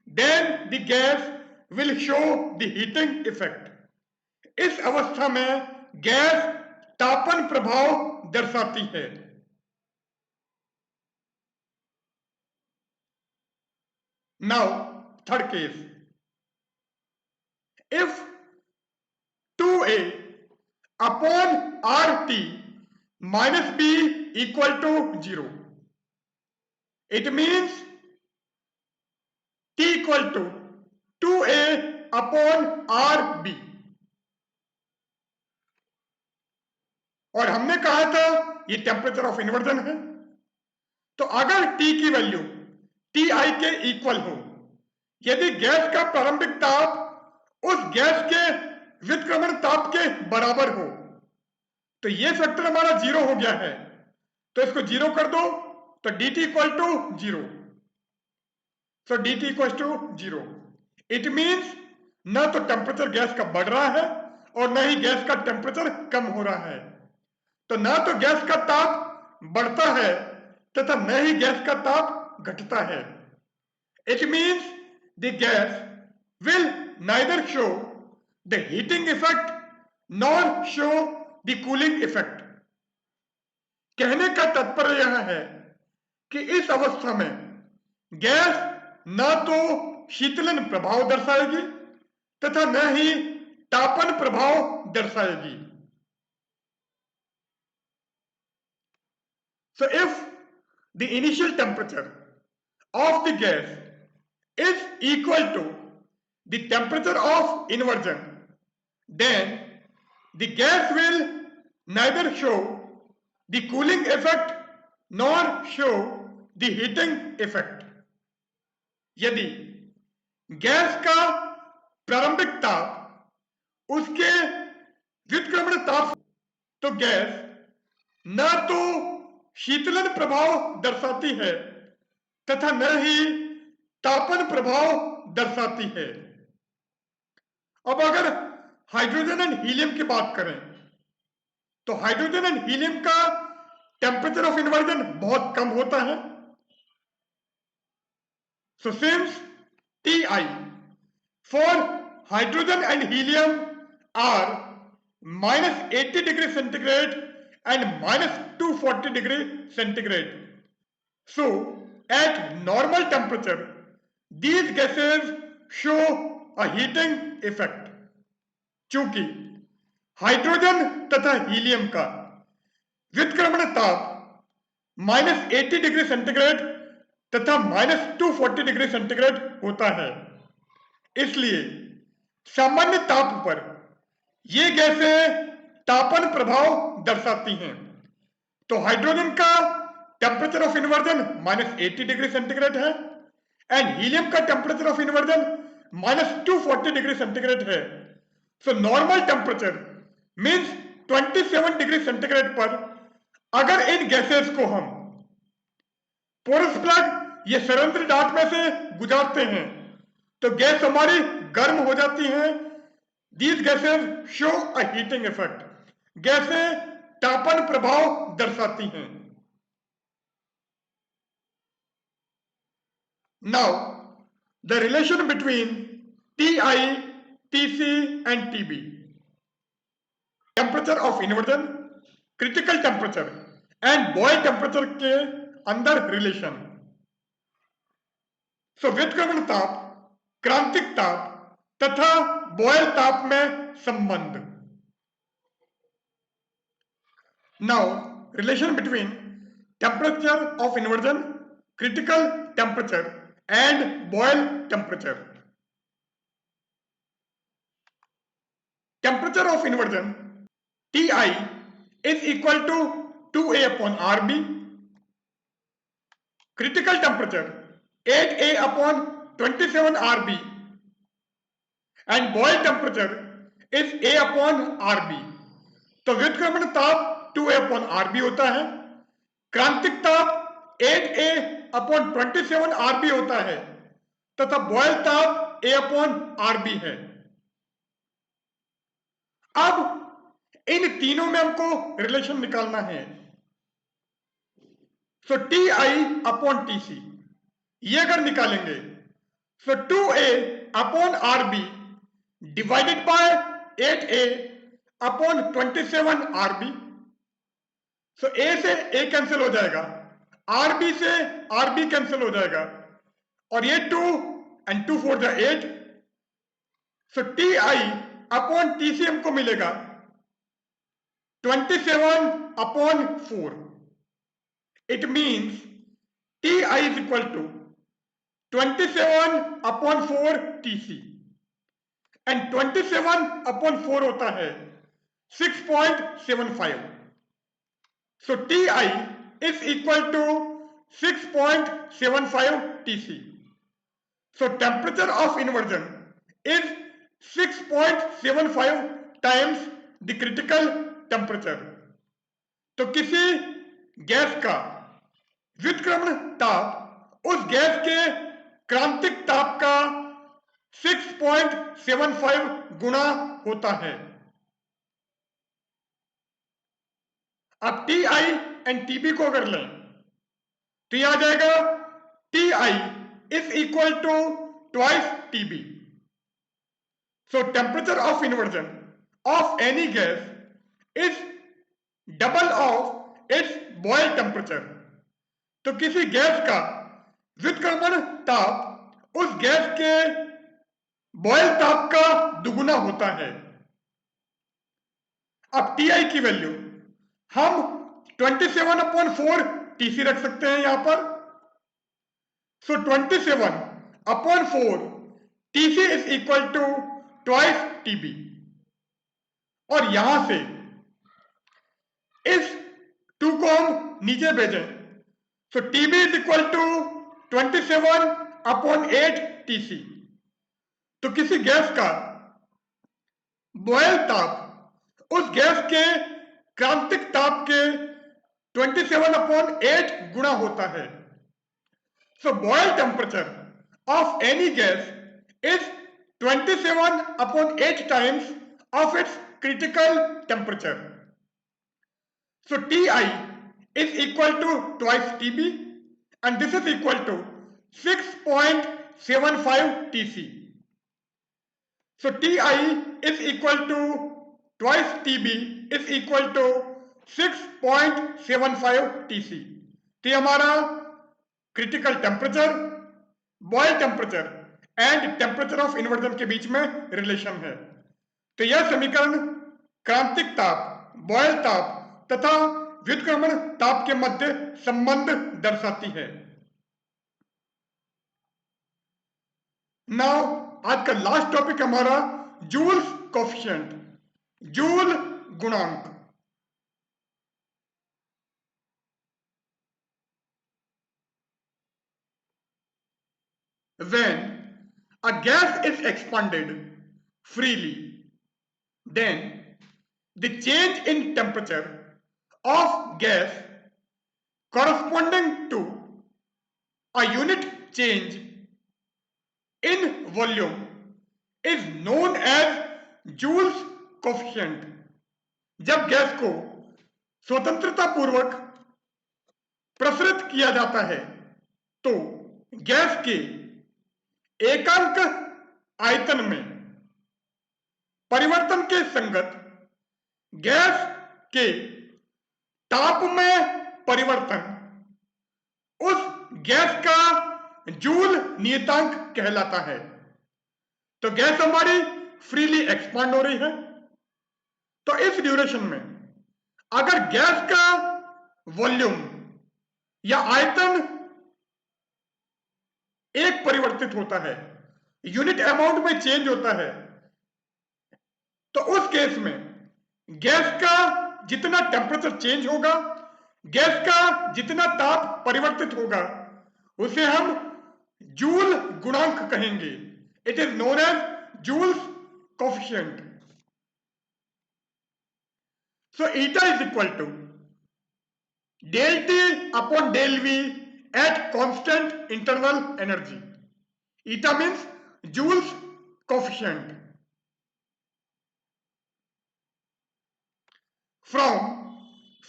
then the gas will show the heating effect। इस अवस्था में गैस तापन प्रभाव दर्शाती है। Now third case, if 2A upon RT minus B equal to 0, it means T equal to 2A upon RB, और हमने कहा था ये टेम्परेचर ऑफ इन्वर्जन है, तो अगर T की वैल्यू Ti के इक्वल हो, यदि गैस का प्रारंभिक ताप उस गैस के व्युत्क्रमण ताप के बराबर हो तो ये फैक्टर हमारा 0 हो गया है, तो इसको 0 कर दो तो dt equal to 0। So dt equal to 0, it means न तो टेम्परेचर गैस का बढ़ रहा है और न ही गैस का टेम्परेचर कम हो रहा है, तो न तो गैस का ताप बढ़ता है तथा न ही गैस का ताप घटता है। It means the gas will neither show the heating effect nor show the cooling effect. कहने का तात्पर्य यह है कि इस अवस्था में गैस न तो शीतलन प्रभाव दर्शाएगी तथा न ही तापन प्रभाव दर्शाएगी। So if the initial temperature of the gas is equal to the temperature of inversion, then the gas will neither show the cooling effect nor show the heating effect। यदि गैस का प्रारंभिक ताप उसके व्युत्क्रमण ताप तो गैस न तो शीतलन प्रभाव दर्शाती है तथा न ही तापन प्रभाव दर्शाती है। अब अगर हाइड्रोजन एंड हीलियम की बात करें तो हाइड्रोजन एंड हीलियम का टेम्परेचर ऑफ इन्वर्जन बहुत कम होता है. So since Ti for hydrogen and helium are minus 80 degree centigrade and minus 240 degree centigrade. So at normal temperature, these gases show a heating effect. चूंकि hydrogen तथा helium का व्युत्क्रमण ताप -80 degree centigrade तथा -240 degree centigrade होता है, इसलिए सामान्य ताप पर ये गैसें तापन प्रभाव दर्शाती हैं. तो हाइड्रोजन का temperature of inversion -80 degree centigrade है एंड हीलियम का temperature of inversion -240 degree centigrade है. So normal temperature means 27 degree centigrade पर अगर इन गैसेस को हम पोरस प्लग या सरंध्र डाट में से गुजारते हैं तो गैस हमारी गर्म हो जाती है. These gases show a heating effect. गैसें तापन प्रभाव दर्शाती हैं. Now the relation between Ti, Tc and Tb. Temperature of inversion, critical temperature and Boyle temperature के अंदर रिलेशन. सो व्युत्क्रमण ताप, क्रांतिक ताप तथा बॉयल ताप में संबंध. Now relation between temperature of inversion, critical temperature and Boyle temperature. Temperature of inversion Ti is equal to 2A upon RB. Critical temperature 8A upon 27 RB and boil temperature is A upon RB. तो व्युत्क्रमण ताप 2A upon RB होता है, क्रांतिक ताप 8A upon 27 RB होता है तथा boil ताप A upon RB है. अब इन तीनों में हमको रिलेशन निकालना है. सो Ti अपॉन Tc ये अगर निकालेंगे सो 2A upon RB divided by 8A upon 27 RB. So A से A कैंसिल हो जाएगा, RB से RB कैंसिल हो जाएगा और ये 2 and 2 4 जा 8. सो Ti अपॉन Tc हमको मिलेगा 27 upon 4. It means Ti is equal to 27 upon 4 Tc and 27 upon 4 होता है 6.75. So Ti is equal to 6.75 Tc. So temperature of inversion is 6.75 times the critical temperature. तो किसी गैस का व्युत्क्रमण ताप उस गैस के क्रांतिक ताप का 6.75 गुना होता है. अब Ti एंड Tb को अगर लें तो यह आ जाएगा Ti is equal to twice Tb. So temperature of inversion of any gas is double of its boil temperature. तो किसी गैस का व्युत्क्रमण ताप उस गैस के बॉयल ताप का दुगुना होता है. अब Ti की वैल्यू हम 27 अपॉन 4 Tc रख सकते हैं यहां पर. So 27 upon 4 Tc is equal to twice Tb. और यहां से इस 2 को हम नीचे भेजें so Tb is equal to 27 upon 8 Tc. तो किसी गैस का बॉयल ताप उस गैस के क्रांतिक ताप के 27 अपॉन 8 गुणा होता है. So Boyle temperature of any gas is 27 upon 8 times of its critical temperature. So Ti is equal to twice Tb and this is equal to 6.75 Tc. So Ti is equal to twice Tb is equal to 6.75 Tc. तो हमारा critical temperature, Boyle temperature and temperature of inversion के बीच में relation है। तो यह समीकरण क्रांतिक ताप, बॉयल ताप तथा व्युत्क्रमण ताप के मध्य संबंध दर्शाती है। नाउ आज का लास्ट टॉपिक हमारा जूल्स कोफिशिएंट, जूल गुणांक। When a gas is expanded freely, then the change in temperature of gas corresponding to a unit change in volume is known as Joule's coefficient. जब gas को स्वतंत्रता पूर्वक प्रसरित किया जाता है तो गैस के एकांक आयतन में परिवर्तन के संगत गैस के ताप में परिवर्तन उस गैस का जूल नियतांक कहलाता है। तो गैस हमारी फ्रीली एक्सपांड हो रही है, तो इस ड्यूरेशन में अगर गैस का वॉल्यूम या आयतन एक परिवर्तित होता है, यूनिट अमाउंट में चेंज होता है, तो उस केस में गैस का जितना टेम्परेचर चेंज होगा, गैस का जितना ताप परिवर्तित होगा, उसे हम जूल गुणांक कहेंगे। It is known as Joule's coefficient. So eta is equal to del T upon del V at constant internal energy. Eta means Joule's coefficient. From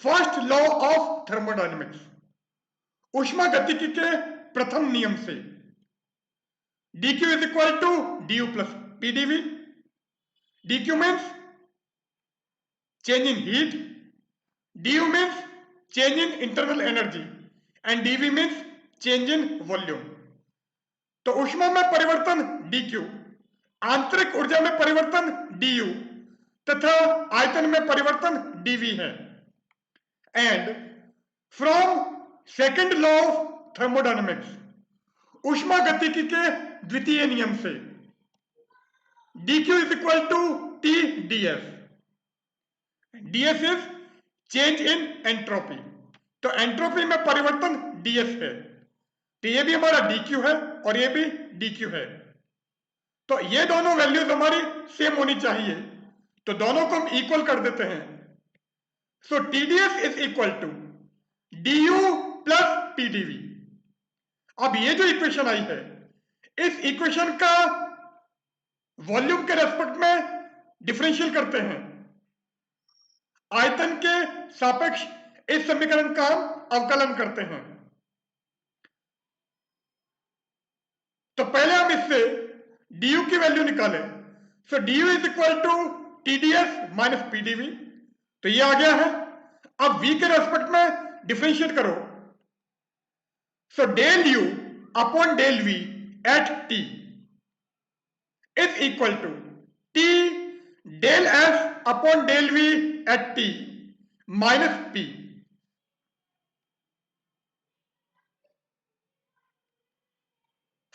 first law of thermodynamics, ऊष्मागतिकी के प्रथम नियम से dq is equal to du plus pdv. dq means change in heat, du means change in internal energy and dv means change in volume. तो ऊष्मा में परिवर्तन dq, आंतरिक ऊर्जा में परिवर्तन du तथा आयतन में परिवर्तन dv है। And from second law of thermodynamics, ऊष्मागतिकी के द्वितीय नियम से dq is equal to T ds. ds is change in entropy, तो एंट्रोपी में परिवर्तन ds है, तो ये भी हमारा dq है और ये भी dq है। तो ये दोनों वैल्यूज हमारी सेम होनी चाहिए, तो दोनों को हम इक्वल कर देते हैं। So TDS is equal to du plus pdv। अब ये जो इक्वेशन आई है, इस इक्वेशन का वॉल्यूम के रेस्पेक्ट में डिफरेंशियल करते हैं, आयतन के सापेक्ष इस समीकरण का हम अवकलन करते हैं। तो पहले हम इससे du की वैल्यू निकालें। So du is equal to TDS minus pdv, तो ये आ गया है। अब v के रेस्पेक्ट में डिफरेंशिएट करो। So del u upon del v at t is equal to t del s upon del v at t minus p।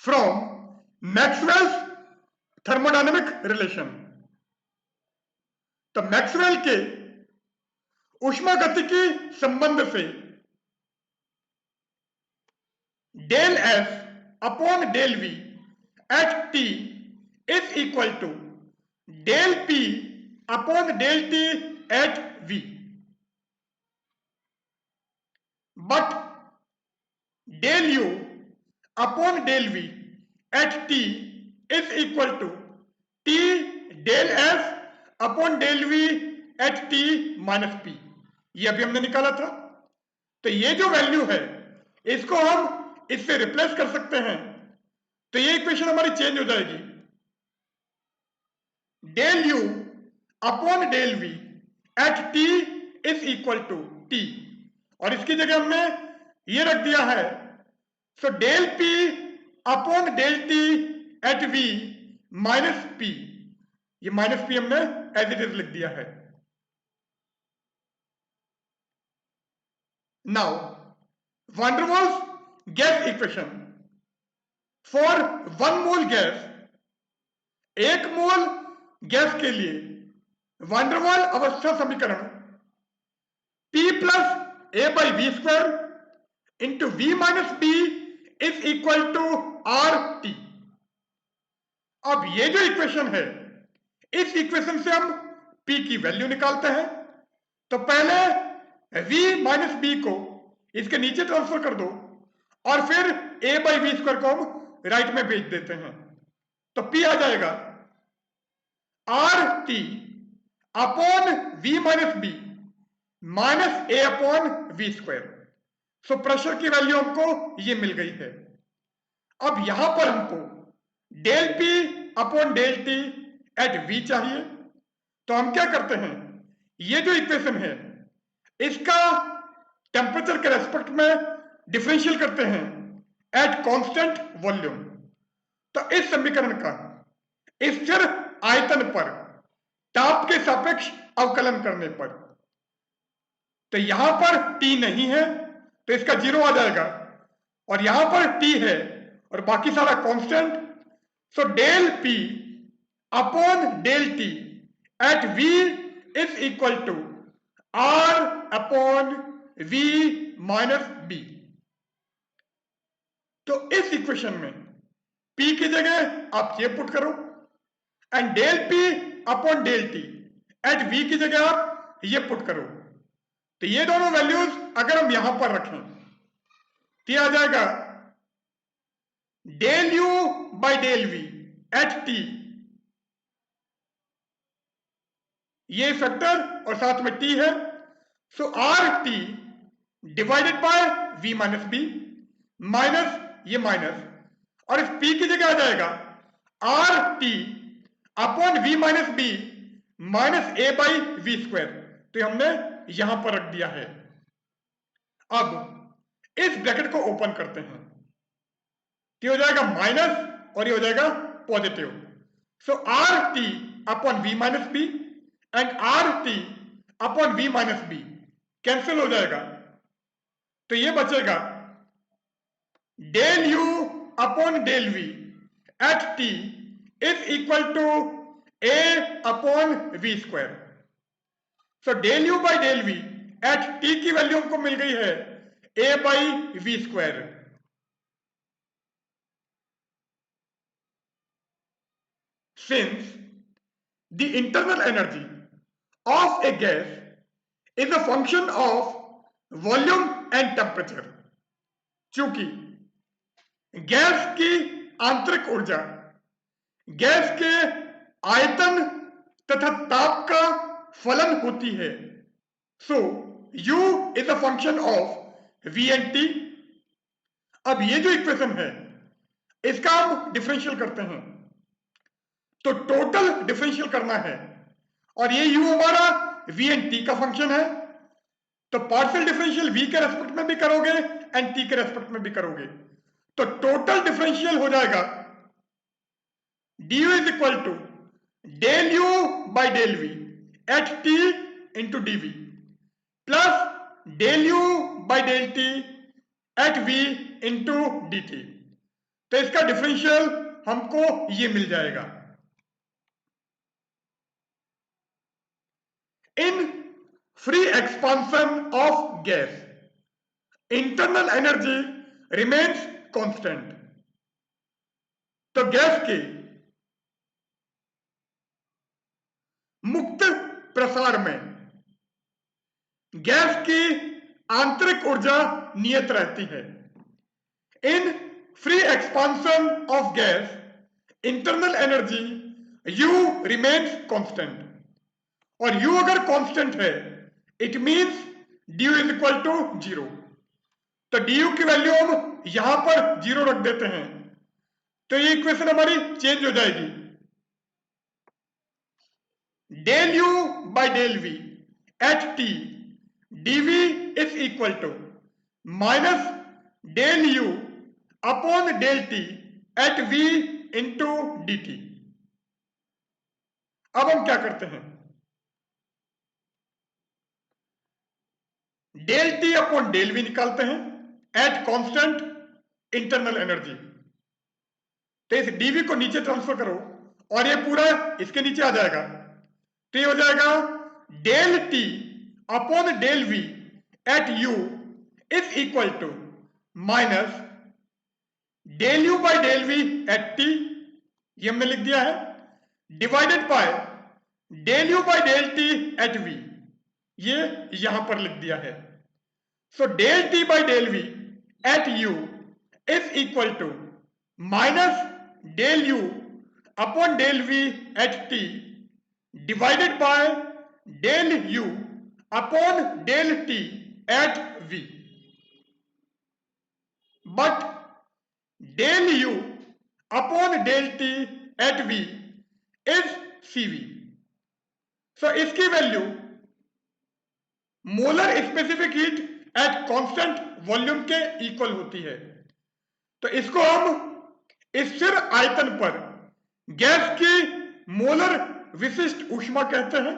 From Maxwell's thermodynamic relation, तो Maxwell के ऊष्मागतिकी संबंध से del S upon del V at T is equal to del P upon del T at V. But del U upon del V at T is equal to T del S upon del V at T minus P. ये अभी हमने निकाला था। तो ये जो value है इसको हम इससे रिप्लेस कर सकते हैं, तो ये इक्वेशन हमारी चेंज हो जाएगी। Del U upon del V at T is equal to T, और इसकी जगह हमने ये रख दिया है, so del P upon del T at V minus P, ये माइनस पी हमने एज इट इज लिख दिया है। Now van der Waals gas equation for 1 mole gas, 1 mole gas के लिए van der Waals अवस्था समीकरण P plus A by V square into we minus B is equal to R T. अब ये जो इक्वेशन है, इस इक्वेशन से हम P की वैल्यू निकालते हैं। तो पहले V माइनस बी को इसके नीचे ट्रांसफर कर दो, और फिर a बाई वी स्क्वायर को हम राइट में भेज देते हैं, तो P आ जाएगा R T upon V minus B minus A upon V square. So pressure की वैल्यू हमको ये मिल गई है। अब यहां पर हमको del P upon del T at V चाहिए, तो हम क्या करते हैं, ये जो इक्वेशन है इसका टेम्परेचर के रेस्पेक्ट में डिफरेंशियल करते हैं एट कांस्टेंट वॉल्यूम। तो इस समीकरण का स्थिर आयतन पर ताप के सापेक्ष अवकलन करने पर, तो यहां पर T नहीं है तो इसका 0 आ जाएगा, और यहां पर T है और बाकी सारा constant. So del P upon del T at V is equal to R upon V minus B। तो इस इक्वेशन में P की जगह आप ये पुट करो, and del P upon del T at V की जगह आप ये पुट करो। तो ये दोनों वैल्यूज अगर हम यहां पर रखें तो ये आ जाएगा del U by del V at T, ये फैक्टर और साथ में टी है, so R T divided by V minus B minus ये माइनस, और इस पी की जगह आ जाएगा R T upon V minus B minus A by V square. तो ये हमने यहां पर रख दिया है। अब इस ब्रैकेट को ओपन करते हैं, तो हो जाएगा माइनस और ये हो जाएगा positive. So R T upon V minus B and R T upon V minus B cancel हो जाएगा, तो ये बचेगा del U upon del V at T is equal to A upon V square. So del U by del V at T की value हमको मिल गई है A by V square. Since the internal energy of a gas is a function of volume and temperature, चूंकि gas की आंतरिक ऊर्जा gas के आयतन तथा ताप का फलन होती है, सो U is a function of V and T। अब ये जो इक्वेशन है इसका हम डिफरेंशियल करते हैं, तो टोटल डिफरेंशियल करना है, और ये u हमारा v एंड t का फंक्शन है, तो पार्शियल डिफरेंशियल v के रेस्पेक्ट में भी करोगे एंड t के रेस्पेक्ट में भी करोगे, तो टोटल डिफरेंशियल हो जाएगा du is equal to del U by del V at t into dv plus del U by del t at v into dt। तो इसका डिफरेंशियल हमको ये मिल जाएगा। In free expansion of gas, internal energy remains constant। तो gas के मुक्त प्रसार में गैस की आंतरिक ऊर्जा नियत रहती है। In free expansion of gas internal energy U remains constant, और U अगर कांस्टेंट है it means D U is equal to 0। तो डी यू की वैल्यू हम यहां पर 0 रख देते हैं, तो ये इक्वेशन हमारी चेंज हो जाएगी। Del U by del V at T dv is equal to minus del U upon del T at v into D T. अब हम क्या करते हैं, del T upon del V निकालते हैं एट कांस्टेंट इंटरनल एनर्जी। तो इस DV को नीचे ट्रांसफर करो और ये पूरा इसके नीचे आ जाएगा, तो ये हो जाएगा del T upon del V at U is equal to minus del U by del V at T, ये हमने लिख दिया है, divided by del U by del T at V, ये यहां पर लिख दिया है। So del T by del V at U is equal to minus del U upon del V at T divided by del U upon del T at V. But del U upon del T at V is C V. So इसकी value molar specific heat at constant volume के equal होती है। तो इसको हम स्थिर आयतन पर गैस की मोलर विशिष्ट ऊष्मा कहते हैं।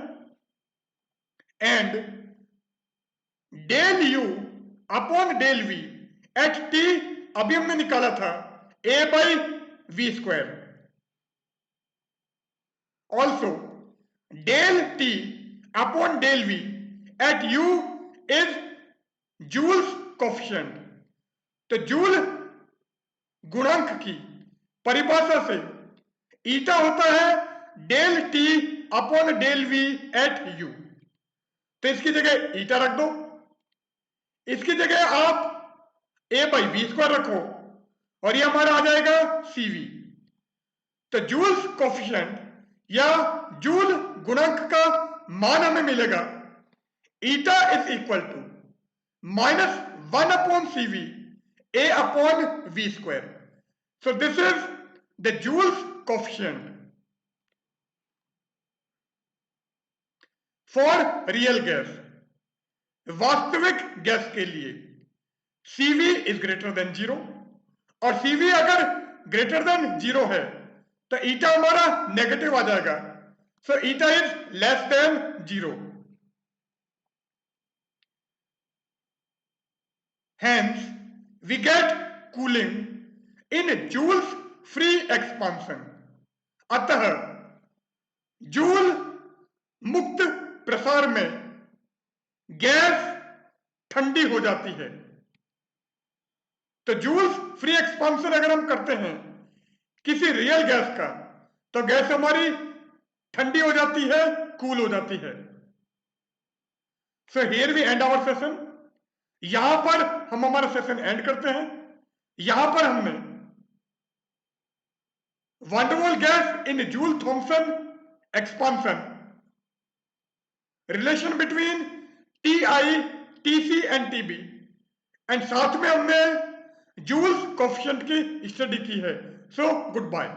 And del U upon del V at T अभी हमने निकाला था a by V square. Also del T upon del V at u is Joule's coefficient. तो जूल गुणांक की परिभाषा से ईटा होता है del T upon del V at U. तो इसकी जगह ईटा रख दो, इसकी जगह आप a बाई वी स्क्वायर रखो और ये हमारा आ जाएगा CV। तो जूल्स कोफिशिएंट या जूल गुणांक का मान हमें मिलेगा eta is equal to minus 1 upon CV A upon V square. So this is the Joule's coefficient for real gas. वास्तविक गैस के लिए CV इज ग्रेटर देन 0 और CV अगर ग्रेटर देन 0 है तो ईटा हमारा नेगेटिव आ जाएगा। So eta is less than 0। Hence, we get cooling in joules free expansion। अतः जूल मुक्त प्रसार में गैस ठंडी हो जाती है। तो जूल्स फ्री एक्सपांशन अगर हम करते हैं किसी रियल गैस का, तो गैस हमारी ठंडी हो जाती है, कूल हो जाती है। So here we end our session. यहां पर हम हमारा सेशन एंड करते हैं। यहां पर हमने van der Waals gas in Joule Thomson expansion, relation between TI, TC and TB and साथ में हमने जूल्स कोफिशिएंट की स्टडी की है। So good bye.